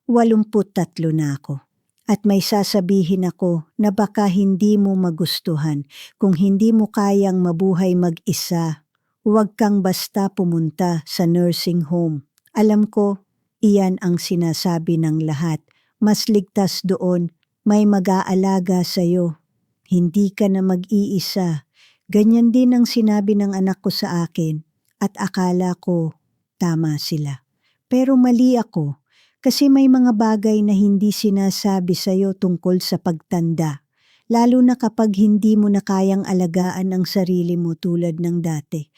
83 na ako. At may sasabihin ako na baka hindi mo magustuhan. Kung hindi mo kayang mabuhay mag-isa, huwag kang basta pumunta sa nursing home. Alam ko, iyan ang sinasabi ng lahat. Mas ligtas doon, may mag-aalaga sa'yo. Hindi ka na mag-iisa. Ganyan din ang sinabi ng anak ko sa akin at akala ko tama sila. Pero mali ako. Kasi may mga bagay na hindi sinasabi sa'yo tungkol sa pagtanda, lalo na kapag hindi mo na kayang alagaan ang sarili mo tulad ng dati.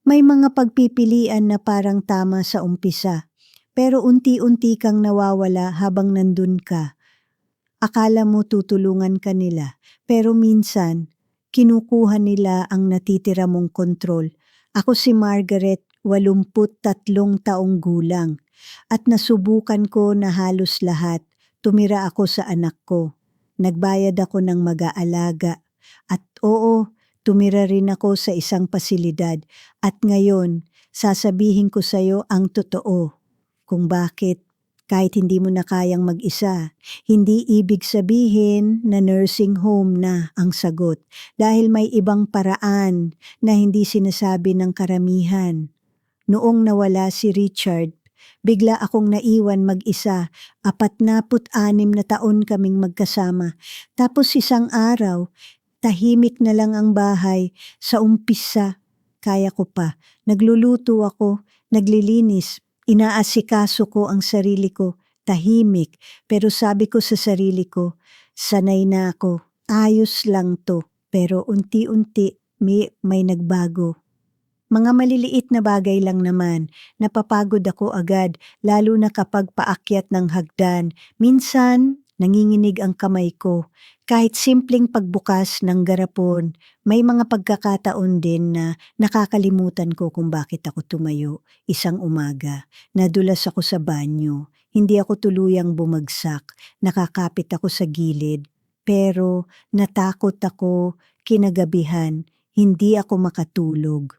May mga pagpipilian na parang tama sa umpisa, pero unti-unti kang nawawala habang nandun ka. Akala mo tutulungan ka nila, pero minsan, kinukuha nila ang natitira mong kontrol. Ako si Margaret, 83 taong gulang. At nasubukan ko na halos lahat, tumira ako sa anak ko. Nagbayad ako ng mag-aalaga. At oo, tumira rin ako sa isang pasilidad. At ngayon, sasabihin ko sa'yo ang totoo. Kung bakit, kahit hindi mo na kayang mag-isa, hindi ibig sabihin na nursing home na ang sagot. Dahil may ibang paraan na hindi sinasabi ng karamihan. Noong nawala si Richard, bigla akong naiwan mag-isa, 46 na taon kaming magkasama. Tapos isang araw, tahimik na lang ang bahay. Sa umpisa, kaya ko pa. Nagluluto ako, naglilinis, inaasikaso ko ang sarili ko. Tahimik, pero sabi ko sa sarili ko, sanay na ako, ayos lang to. Pero unti-unti may nagbago. Mga maliliit na bagay lang naman, napapagod ako agad, lalo na kapag paakyat ng hagdan. Minsan, nanginginig ang kamay ko. Kahit simpleng pagbukas ng garapon, may mga pagkakataon din na nakakalimutan ko kung bakit ako tumayo. Isang umaga, nadulas ako sa banyo. Hindi ako tuluyang bumagsak, nakakapit ako sa gilid. Pero natakot ako, kinagabihan, hindi ako makatulog.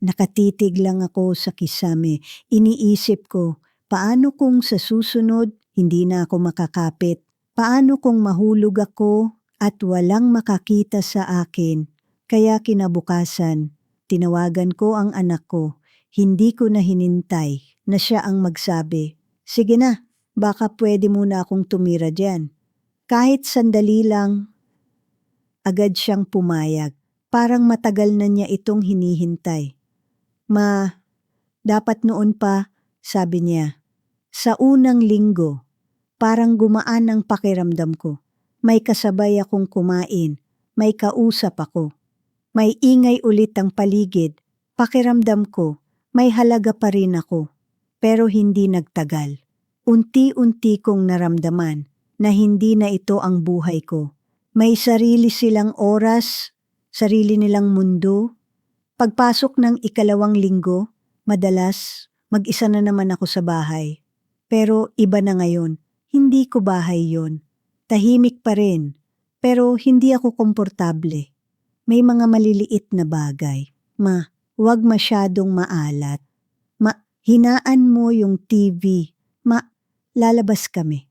Nakatitig lang ako sa kisame. Iniisip ko, paano kung sa susunod hindi na ako makakapit? Paano kung mahulog ako at walang makakita sa akin? Kaya kinabukasan, tinawagan ko ang anak ko. Hindi ko na hinintay na siya ang magsabi, sige na, baka pwede muna akong tumira dyan. Kahit sandali lang, agad siyang pumayag. Parang matagal na niya itong hinihintay. Ma, dapat noon pa, sabi niya. Sa unang linggo, parang gumaan ang pakiramdam ko. May kasabay akong kumain, may kausap ako. May ingay ulit ang paligid. Pakiramdam ko, may halaga pa rin ako. Pero hindi nagtagal. Unti-unti kong naramdaman na hindi na ito ang buhay ko. May sarili silang oras, sarili nilang mundo. Pagpasok ng 2nd linggo, madalas mag-isa na naman ako sa bahay. Pero iba na ngayon, hindi ko bahay yon. Tahimik pa rin, pero hindi ako komportable. May mga maliliit na bagay. Ma, huwag masyadong maalat. Ma, hinaan mo yung TV. Ma, lalabas kami.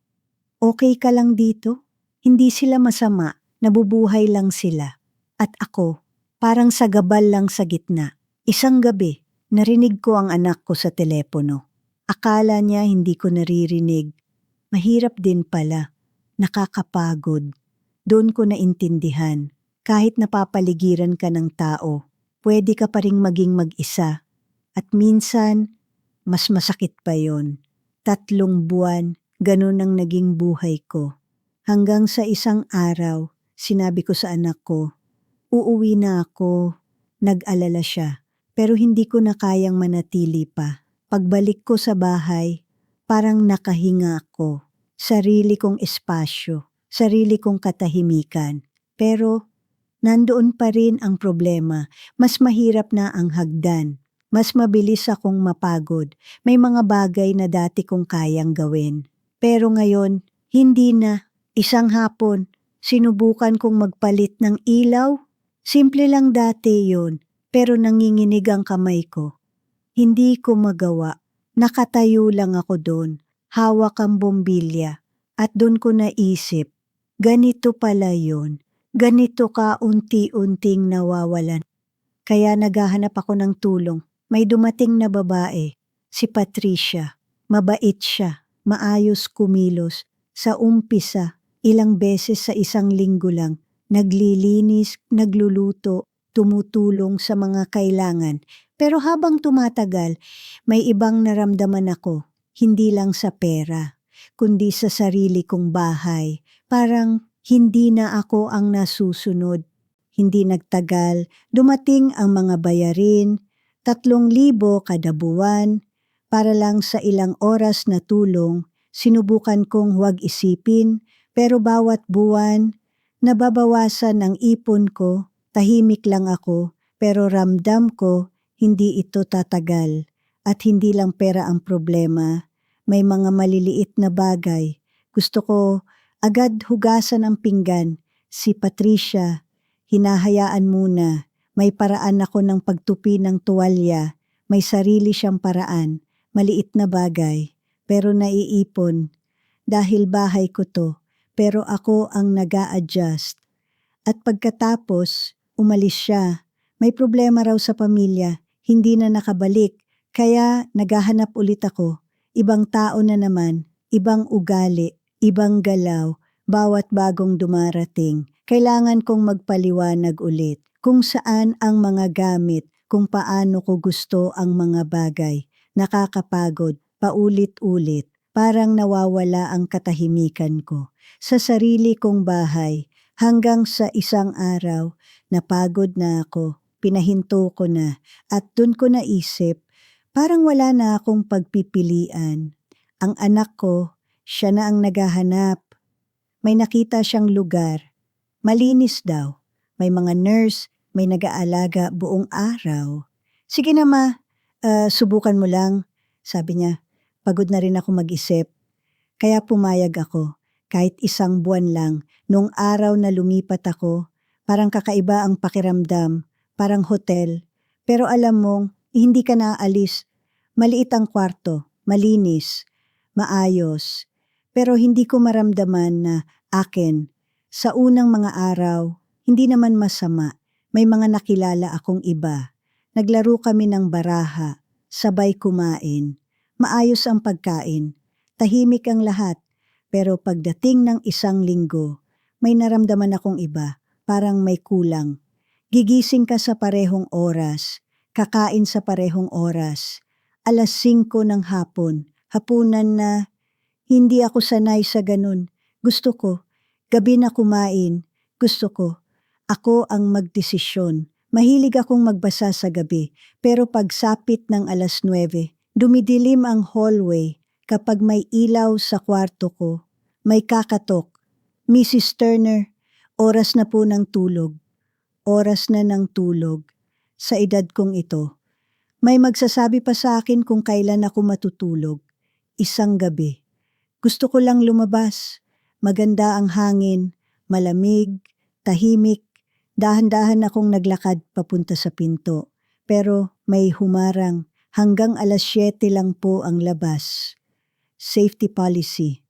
Okay ka lang dito? Hindi sila masama, nabubuhay lang sila. At ako, parang sagabal lang sa gitna. Isang gabi, narinig ko ang anak ko sa telepono. Akala niya hindi ko naririnig. Mahirap din pala. Nakakapagod. Doon ko naintindihan. Kahit napapaligiran ka ng tao, pwede ka pa ring maging mag-isa. At minsan, mas masakit pa yon. 3 buwan, ganun ang naging buhay ko. Hanggang sa isang araw, sinabi ko sa anak ko, uuwi na ako. Nag-alala siya, pero hindi ko na kayang manatili pa. Pagbalik ko sa bahay, parang nakahinga ako. Sarili kong espasyo, sarili kong katahimikan. Pero nandoon pa rin ang problema. Mas mahirap na ang hagdan. Mas mabilis akong mapagod. May mga bagay na dati kong kayang gawin. Pero ngayon, hindi na. Isang hapon, sinubukan kong magpalit ng ilaw. Simple lang dati yun, pero nanginginig ang kamay ko. Hindi ko magawa. Nakatayo lang ako doon. hawak ang bombilya at doon ko naisip, ganito pala yun. Ganito ka unti-unting nawawalan. Kaya naghahanap ako ng tulong. May dumating na babae, si Patricia. Mabait siya, maayos kumilos. Sa umpisa, ilang beses sa isang linggo lang, naglilinis, nagluluto, tumutulong sa mga kailangan. Pero habang tumatagal, may ibang naramdaman ako, hindi lang sa pera, kundi sa sarili kong bahay. Parang hindi na ako ang nasusunod. Hindi nagtagal, dumating ang mga bayarin, 3,000 kada buwan, para lang sa ilang oras na tulong. Sinubukan kong huwag isipin, pero bawat buwan, nababawasan ang ipon ko, tahimik lang ako, pero ramdam ko hindi ito tatagal. At hindi lang pera ang problema, may mga maliliit na bagay. Gusto ko agad hugasan ang pinggan. Si Patricia, hinahayaan muna. May paraan ako ng pagtupi ng tuwalya. May sarili siyang paraan. Maliit na bagay. Pero naiipon. Dahil bahay ko to. Pero ako ang nag-a-adjust. At pagkatapos, umalis siya. May problema raw sa pamilya. Hindi na nakabalik. Kaya naghahanap ulit ako. Ibang tao na naman. Ibang ugali. Ibang galaw. Bawat bagong dumarating. Kailangan kong magpaliwanag ulit kung saan ang mga gamit, kung paano ko gusto ang mga bagay. Nakakapagod, paulit-ulit, parang nawawala ang katahimikan ko. Sa sarili kong bahay, hanggang sa isang araw, napagod na ako, pinahinto ko na, at dun ko naisip, parang wala na akong pagpipilian. Ang anak ko, siya na ang naghahanap. May nakita siyang lugar. Malinis daw. May mga nurse, may nag-aalaga buong araw. Sige na ma, subukan mo lang. Sabi niya, pagod na rin ako mag-isip. Kaya pumayag ako. Kahit isang buwan lang, nung araw na lumipat ako, parang kakaiba ang pakiramdam, parang hotel. Pero alam mong, hindi ka naaalis. Maliit ang kwarto, malinis, maayos. Pero hindi ko maramdaman na akin. Sa unang mga araw, hindi naman masama. May mga nakilala akong iba. Naglaro kami ng baraha, sabay kumain. Maayos ang pagkain, tahimik ang lahat. Pero pagdating ng isang linggo, may naramdaman akong iba, parang may kulang. Gigising ka sa parehong oras, kakain sa parehong oras. 5:00 ng hapon, hapunan na. Hindi ako sanay sa ganun. Gusto ko, gabi na kumain. Gusto ko, ako ang magdesisyon. Mahilig akong magbasa sa gabi, pero pagsapit ng 9:00, dumidilim ang hallway. Kapag may ilaw sa kwarto ko, may kakatok. Mrs. Turner, oras na po ng tulog. Oras na ng tulog. Sa edad kong ito, may magsasabi pa sa akin kung kailan ako matutulog. Isang gabi. Gusto ko lang lumabas. Maganda ang hangin, malamig, tahimik. Dahan-dahan akong naglakad papunta sa pinto. Pero may humarang. Hanggang 7:00 lang po ang labas. Safety policy.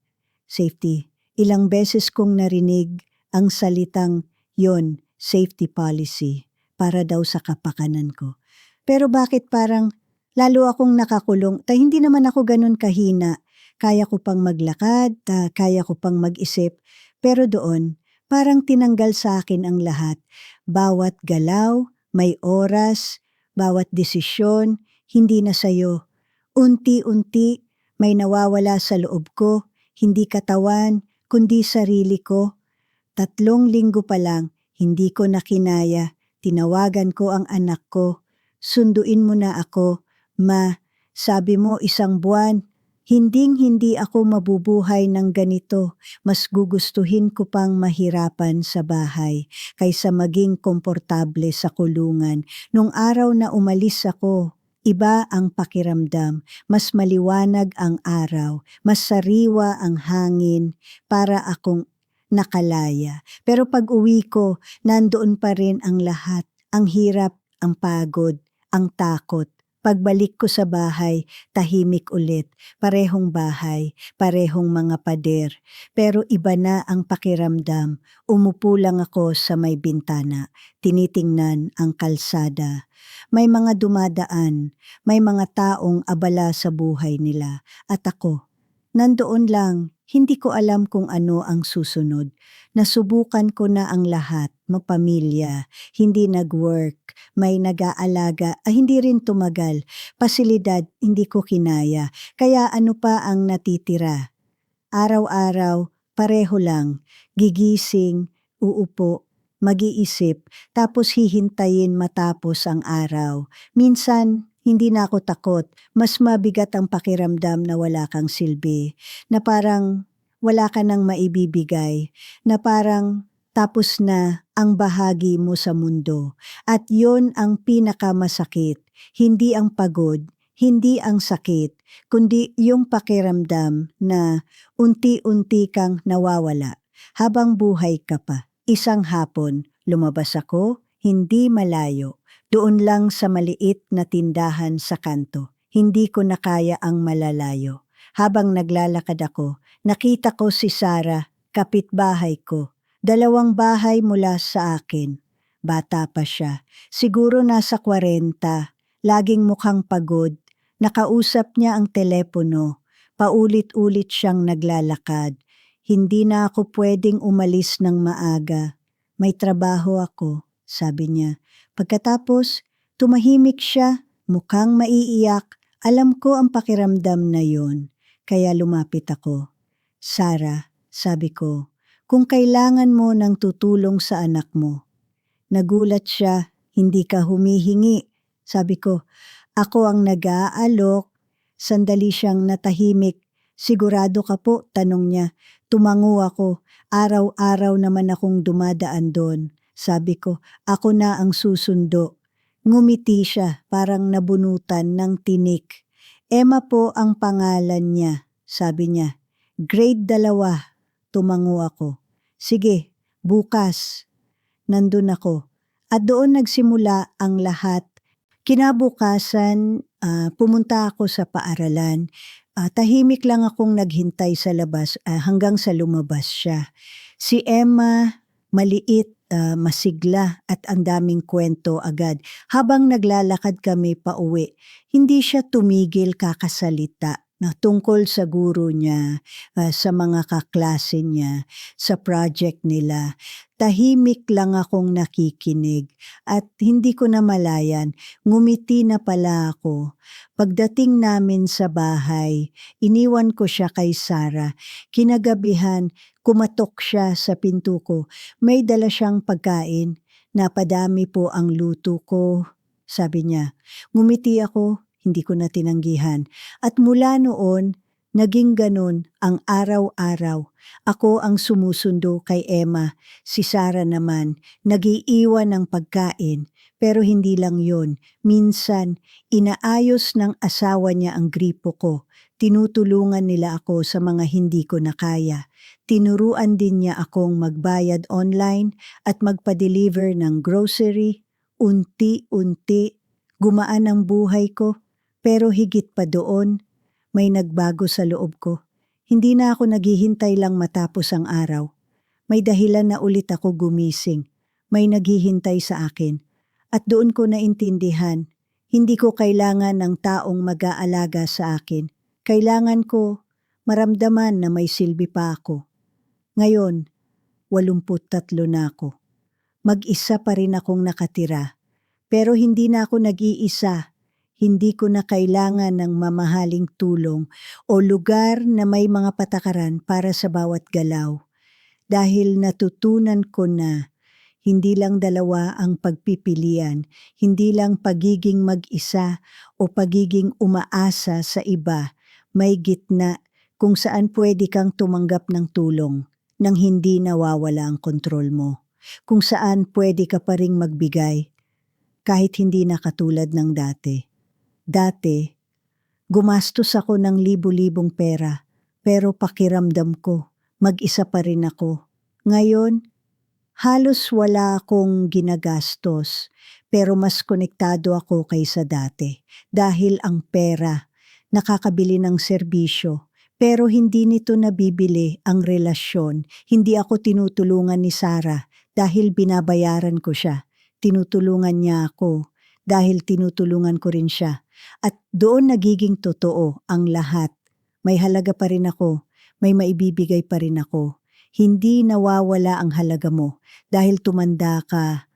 Safety. Ilang beses kong narinig ang salitang yon, safety policy, para daw sa kapakanan ko. Pero bakit parang lalo akong nakakulong? Hindi naman ako ganun kahina. Kaya ko pang maglakad, kaya ko pang mag-isip. Pero doon, parang tinanggal sa akin ang lahat. Bawat galaw, may oras, bawat desisyon, hindi na sayo. Unti-unti, may nawawala sa loob ko, hindi katawan, kundi sarili ko. 3 linggo pa lang, hindi ko na kinaya. Tinawagan ko ang anak ko. Sunduin mo na ako. Ma, sabi mo 1 buwan. Hindi ako mabubuhay ng ganito. Mas gugustuhin ko pang mahirapan sa bahay kaysa maging komportable sa kulungan. Nung araw na umalis ako, iba ang pakiramdam. Mas maliwanag ang araw. Mas sariwa ang hangin para akong nakalaya. Pero pag uwi ko, nandoon pa rin ang lahat. Ang hirap, ang pagod, ang takot. Pagbalik ko sa bahay, tahimik ulit. Parehong bahay, parehong mga pader. Pero iba na ang pakiramdam. Umupo lang ako sa may bintana. Tinitingnan ang kalsada. May mga dumadaan. May mga taong abala sa buhay nila. At ako, nandoon lang. Hindi ko alam kung ano ang susunod. Nasubukan ko na ang lahat. Mapamilya, hindi nag-work, may nag-aalaga, hindi rin tumagal. Pasilidad, hindi ko kinaya. Kaya ano pa ang natitira? Araw-araw, pareho lang. Gigising, uupo, mag-iisip, tapos hihintayin matapos ang araw. Minsan, hindi na ako takot. Mas mabigat ang pakiramdam na wala kang silbi. Na parang wala ka nang maibibigay. Na parang tapos na ang bahagi mo sa mundo. At yon ang pinakamasakit. Hindi ang pagod, hindi ang sakit, kundi yung pakiramdam na unti-unti kang nawawala habang buhay ka pa. Isang hapon, lumabas ako, hindi malayo. Doon lang sa maliit na tindahan sa kanto. Hindi ko na kaya ang malalayo. Habang naglalakad ako, nakita ko si Sarah, kapitbahay ko. 2 bahay mula sa akin. Bata pa siya. Siguro nasa 40. Laging mukhang pagod. Nakausap niya ang telepono. Paulit-ulit siyang naglalakad. Hindi na ako pwedeng umalis ng maaga. May trabaho ako, sabi niya. Pagkatapos, tumahimik siya, mukhang maiiyak. Alam ko ang pakiramdam na yon. Kaya lumapit ako. Sarah, sabi ko, kung kailangan mo ng tutulong sa anak mo. Nagulat siya, hindi ka humihingi. Sabi ko, ako ang nag-aalok. Sandali siyang natahimik. Sigurado ka po, tanong niya. Tumango ako, araw-araw naman akong dumadaan doon. Sabi ko, ako na ang susundo. Ngumiti siya, parang nabunutan ng tinik. Emma po ang pangalan niya, sabi niya. Grade 2, tumango ako. Sige, bukas. Nandun ako. At doon nagsimula ang lahat. Kinabukasan, pumunta ako sa paaralan. Tahimik lang akong naghintay sa labas hanggang sa lumabas siya. Si Emma, maliit, masigla at ang daming kwento agad. Habang naglalakad kami pauwi, hindi siya tumigil kakasalita na tungkol sa guro niya, sa mga kaklase niya, sa project nila. Tahimik lang akong nakikinig at hindi ko namalayan, ngumiti na pala ako. Pagdating namin sa bahay, iniwan ko siya kay Sarah. Kinagabihan, kumatok siya sa pinto ko. May dala siyang pagkain. Napadami po ang luto ko, sabi niya. Ngumiti ako, hindi ko na tinanggihan. At mula noon, naging ganun ang araw-araw. Ako ang sumusundo kay Emma. Si Sarah naman, nag-iiwan ng pagkain. Pero hindi lang yon. Minsan, inaayos ng asawa niya ang gripo ko. Tinutulungan nila ako sa mga hindi ko na kaya. Tinuruan din niya akong magbayad online at magpa-deliver ng grocery. Unti-unti, gumaan ang buhay ko. Pero higit pa doon, may nagbago sa loob ko. Hindi na ako naghihintay lang matapos ang araw. May dahilan na ulit ako gumising. May naghihintay sa akin. At doon ko naintindihan, hindi ko kailangan ng taong mag-aalaga sa akin. Kailangan ko maramdaman na may silbi pa ako. Ngayon, 83 na ako. Mag-isa pa rin akong nakatira. Pero hindi na ako nag-iisa. Hindi ko na kailangan ng mamahaling tulong o lugar na may mga patakaran para sa bawat galaw. Dahil natutunan ko na hindi lang dalawa ang pagpipilian, hindi lang pagiging mag-isa o pagiging umaasa sa iba, may gitna kung saan pwede kang tumanggap ng tulong nang hindi nawawala ang kontrol mo. Kung saan pwede ka pa ring magbigay kahit hindi na katulad ng dati. Dati, gumastos ako ng libu-libong pera, pero pakiramdam ko, mag-isa pa rin ako. Ngayon, halos wala akong ginagastos, pero mas konektado ako kaysa dati. Dahil ang pera, nakakabili ng serbisyo, pero hindi nito nabibili ang relasyon. Hindi ako tinutulungan ni Sarah dahil binabayaran ko siya. Tinutulungan niya ako dahil tinutulungan ko rin siya. At doon nagiging totoo ang lahat. May halaga pa rin ako, may maibibigay pa rin ako. Hindi nawawala ang halaga mo dahil tumanda ka.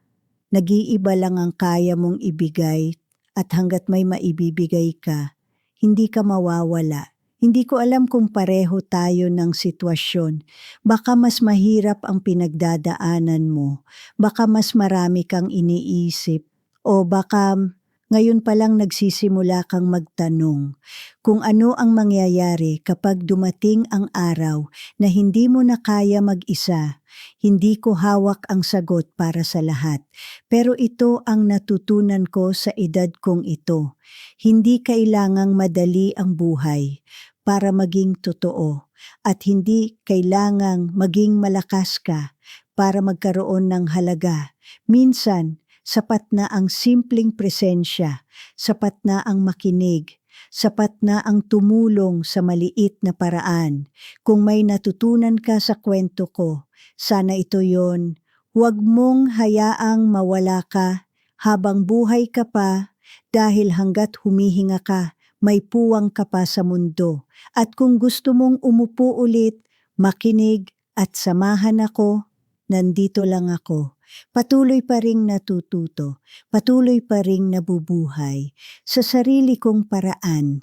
Nag-iiba lang ang kaya mong ibigay at hanggat may maibibigay ka, hindi ka mawawala. Hindi ko alam kung pareho tayo ng sitwasyon. Baka mas mahirap ang pinagdadaanan mo. Baka mas marami kang iniisip. O baka ngayon pa lang nagsisimula kang magtanong kung ano ang mangyayari kapag dumating ang araw na hindi mo na kaya mag-isa. Hindi ko hawak ang sagot para sa lahat. Pero ito ang natutunan ko sa edad kong ito. Hindi kailangang madali ang buhay para maging totoo. At hindi kailangang maging malakas ka para magkaroon ng halaga. Minsan, sapat na ang simpleng presensya, sapat na ang makinig, sapat na ang tumulong sa maliit na paraan. Kung may natutunan ka sa kwento ko, sana ito yon. Huwag mong hayaang mawala ka habang buhay ka pa dahil hanggat humihinga ka, may puwang ka pa sa mundo. At kung gusto mong umupo ulit, makinig at samahan ako, nandito lang ako. Patuloy pa ring natututo, patuloy pa ring nabubuhay sa sarili kong paraan.